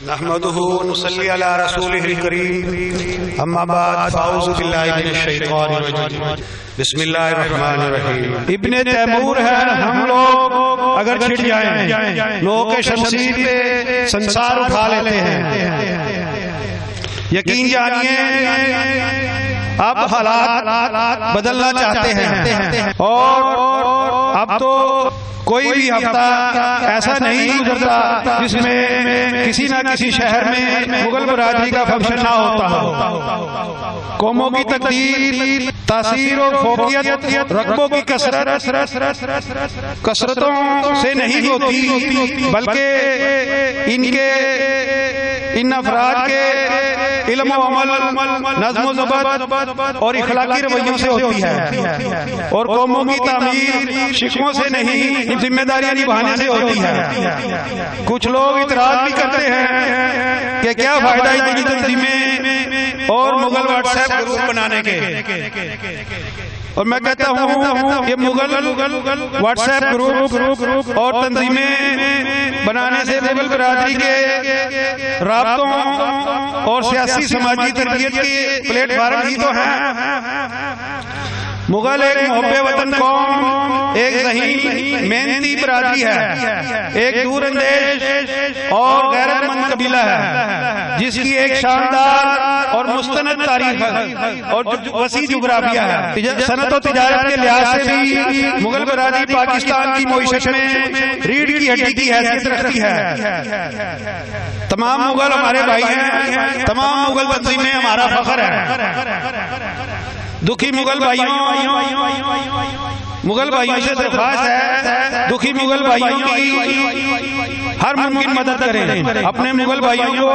نحمده ونصلي على رسوله الكريم اما بعد فاعوذ باللہ من الشیطان الرجیم بسم اللہ الرحمن الرحیم۔ ابن تیمور ہے، ہم لوگ اگر چھٹ جائیں نوک شمشیر پہ سنسار اٹھا لیتے ہیں۔ یقین جانیے اب حالات بدلنا چاہتے ہیں اور اب تو کوئی بھی ہفتہ ایسا نہیں گزرتا جس میں کسی نہ کسی شہر میں مغل برادری کا فنکشن نہ ہوتا ہو۔ قوموں کی تقدیر، تاثیر اور فوقیت رقبوں کی کثرتوں سے نہیں ہوتی، بلکہ ان افراد کے علم و عمل، نظم و ضبط اور اخلاقی رویوں سے ہوتی ہے، اور قوموں کی تعمیر شکووں سے نہیں، ذمہ داریاں نبھانے سے ہوتی ہے۔ کچھ لوگ اعتراض بھی کرتے ہیں کہ کیا فائدہ اتنی تنظیمیں اور مغل واٹس ایپ گروپ بنانے کے، اور میں کہتا ہوں کہ مغل واٹس ایپ گروپ اور تنظیمیں بنانے سے مغل برادری کے رابطوں اور سیاسی سماجی تربیت کے پلیٹ فارم ہی تو ہیں۔ مغل ایک محب وطن قوم، ایک ذہین محنتی برادری ہے، ایک دور اندیش اور غیرت مند قبیلہ ہے جس کی ایک شاندار اور مستند تاریخ ہے اور وسیع جغرافیہ ہے۔ صنعت و تجارت کے لحاظ سے بھی مغل برادری پاکستان کی معیشت میں ریڑھ کی ہڈی کی حیثیت رکھتی ہے۔ تمام مغل ہمارے بھائی ہیں، تمام مغل تنظیمیں ہمارا فخر ہے۔ دکھی مغل بھائیوں سے درخواست ہے، دکھی مغل بھائیوں کی ہر ممکن مدد کریں، اپنے مغل بھائیوں کو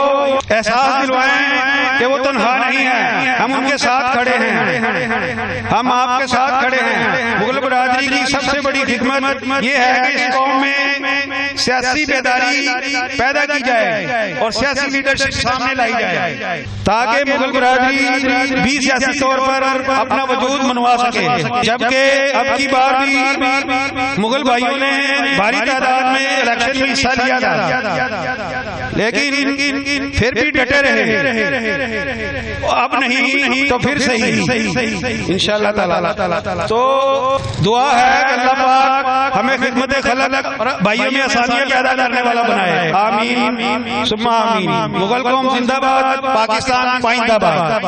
احساس دلوائیں کہ وہ تنہا نہیں ہیں، ہم ان کے ساتھ کھڑے ہیں، ہم آپ کے ساتھ کھڑے ہیں۔ مغل برادری کی سب سے بڑی خدمت یہ ہے کہ اس قوم میں سیاسی بیداری پیدا کی جائے اور سیاسی لیڈرشپ سامنے لائی جائے تاکہ مغل برادری بھی سیاسی طور پر اپنا وجود منوا سکے۔ جبکہ اب کی بار بھی مغل بھائیوں نے بھاری تعداد میں الیکشن میں حصہ لیا تھا، لیکن پھر بھی ڈٹے رہے، اب نہیں تو پھر صحیح انشاءاللہ تعالی۔ تو دعا ہے کہ اللہ پاک ہمیں خدمت خلق بھائیوں میں آسانیاں پیدا کرنے والا بنائے، آمین ثم آمین۔ مغل قوم زندہ باد، پاکستان پائندہ باد۔